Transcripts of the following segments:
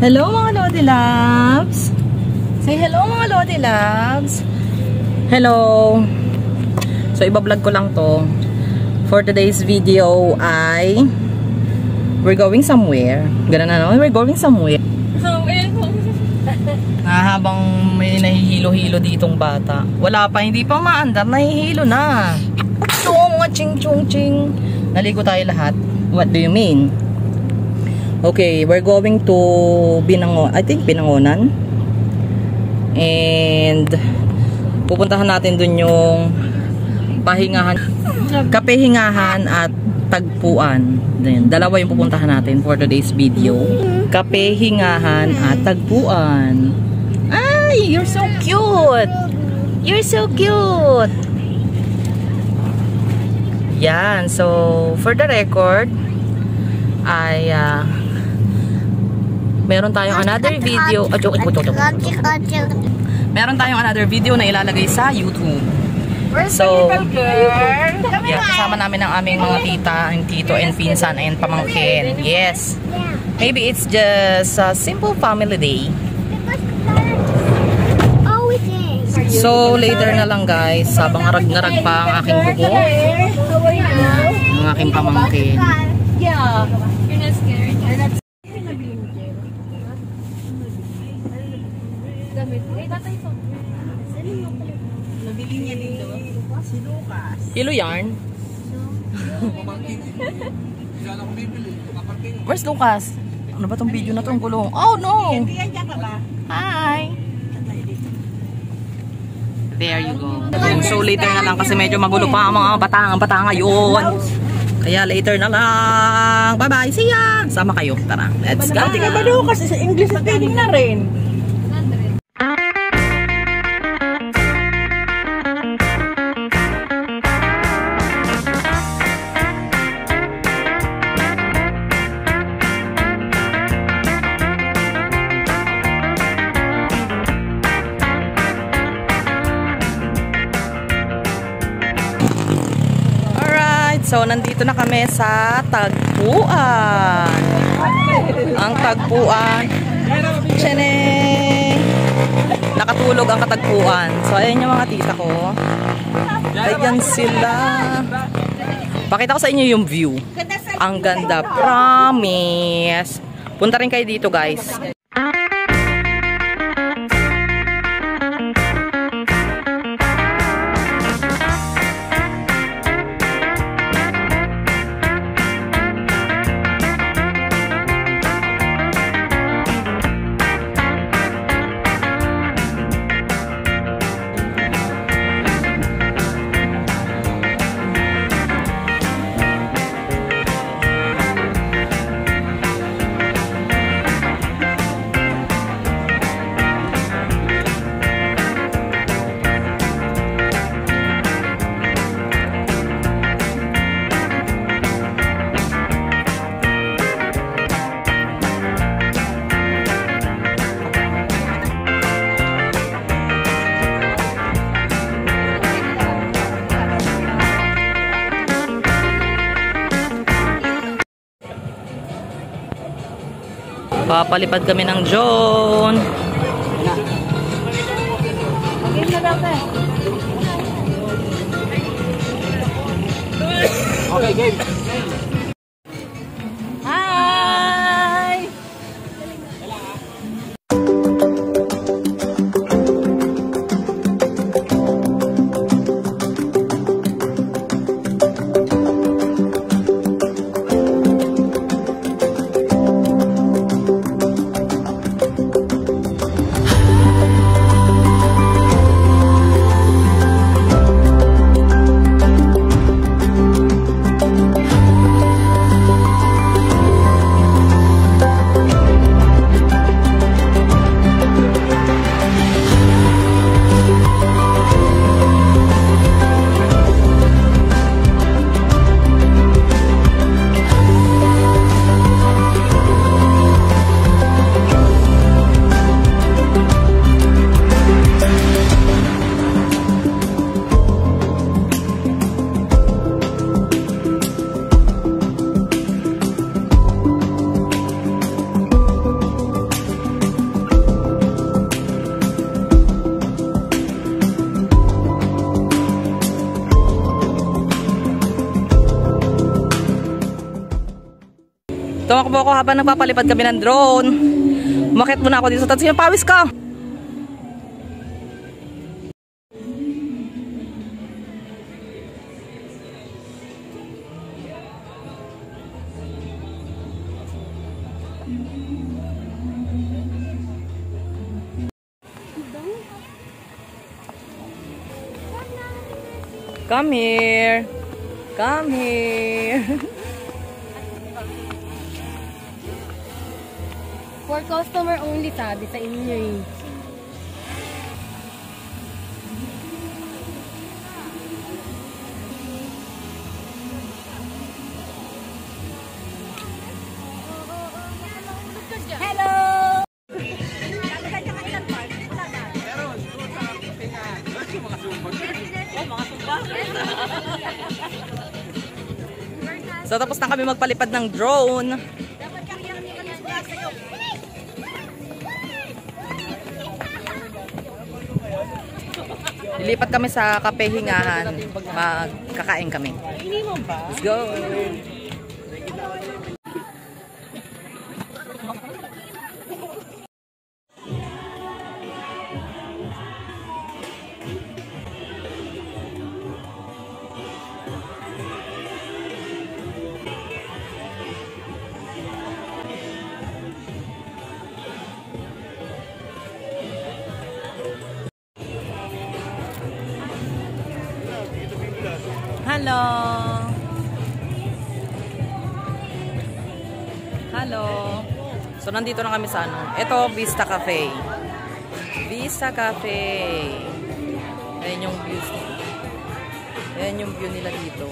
Hello mga Lodi Loves! Say hello mga Lodi Loves! Hello! So iba-vlog ko lang to. For today's video ay we're going somewhere. Ganun na no? We're going somewhere. Habang may nahihilo-hilo ditong bata. Wala pa, hindi pa maandar. Nahihilo na. Ching-chung-ching. Naligo tayo lahat. What do you mean? Okay, we're going to Binangonan. I think Binangonan. And pupuntahan natin dun yung pahingahan, kapehingahan at tagpuan. Dalawa yung pupuntahan natin for today's video. Kapehingahan at tagpuan. Ay, you're so cute! You're so cute! Yan, so for the record ay meron tayong another video. Meron tayong another video na ilalagay sa YouTube. So, yeah, kasama namin ang aming mga tita, ang tito and pinsan and pamangkin. Yes. Maybe it's just a simple family day. So, later na lang guys, habang ngarag-ngarag pa ang aking buko, ang aking pamangkin. Yeah. You're not scared? Nabili niya dito. Si Lucas. Kilo yarn? Where's Lucas? Ano ba tong video na to? Ang gulong. Oh no! Hi! There you go. So later na lang kasi medyo magulo pa ang mga bata ngayon. Kaya later na lang. Bye bye. See ya! Sama kayo. Tara. Let's go. Dati ka ba Lucas? Sa English na training na rin. So, nandito na kami sa tagpuan. Ang tagpuan. Tchaneng! Nakatulog ang katagpuan. So, ayan yung mga tita ko. Ayan sila. Pakita ko sa inyo yung view. Ang ganda. Promise. Punta rin kayo dito, guys. Papalipad kami ng drone. Okay, game. Hi! Tumakbo ako habang nagpapalipad kami ng drone. Umakit muna ako dito. Tapos yung pawis ko. Come here. Come here. For customer only, sabi sa inyo eh. Hello! So tapos na kami magpalipad ng drone. Lilipat kami sa Kape Hingahan. Magkakain kami. Let's go! Hello! Hello! So, nandito na kami sa ano. Ito, Vista Cafe. Vista Cafe. Ayan yung views. Ayan yung view nila dito.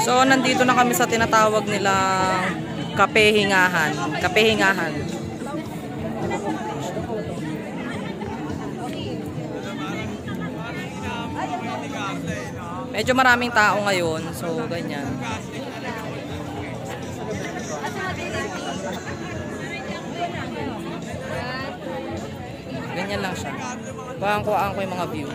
So, nandito na kami sa tinatawag nilang Kape Hingahan. Kape Hingahan. Medyo maraming tao ngayon. So, ganyan. Ganyan lang siya. Kuhaan ko yung mga view.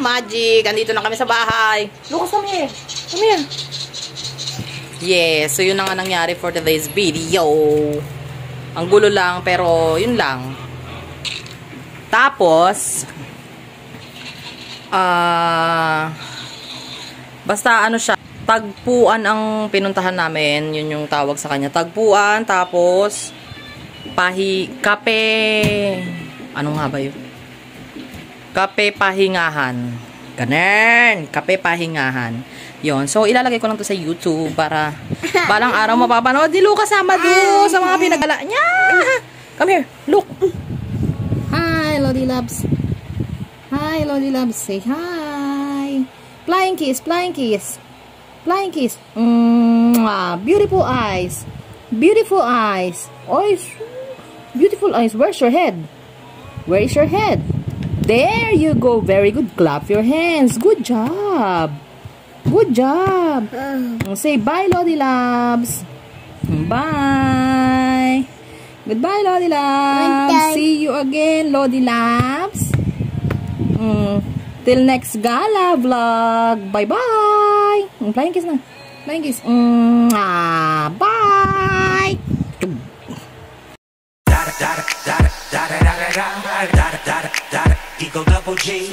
Magic! Andito na kami sa bahay. Lucas, come here. Come here. Yes, so yun na nga nangyari for today's video. Ang gulo lang, pero yun lang. Tapos, basta ano siya, tagpuan ang pinuntahan namin. Yun yung tawag sa kanya. Tagpuan, tapos, kape, ano nga ba yun? Kape Pahingahan. Ganun. Kape Pahingahan. Yon. So, ilalagay ko lang to sa YouTube para balang araw mapapanood. Di Lucas sama doon sa mga pinagala niya. Come here. Look. Hi, Lodi Loves. Hi, Lodi Loves. Say hi. Flying kiss. Flying kiss. Flying kiss. Beautiful eyes. Beautiful eyes. Eyes. Beautiful eyes. Where's your head? Where is your head? There you go. Very good. Clap your hands. Good job. Good job. Say bye, Lodi Labs. Bye. Goodbye, Lodi Labs. See you again, Lodi Labs. Till next gala vlog. Bye-bye. Flying kiss na. Flying kiss. Bye. Eagle double G.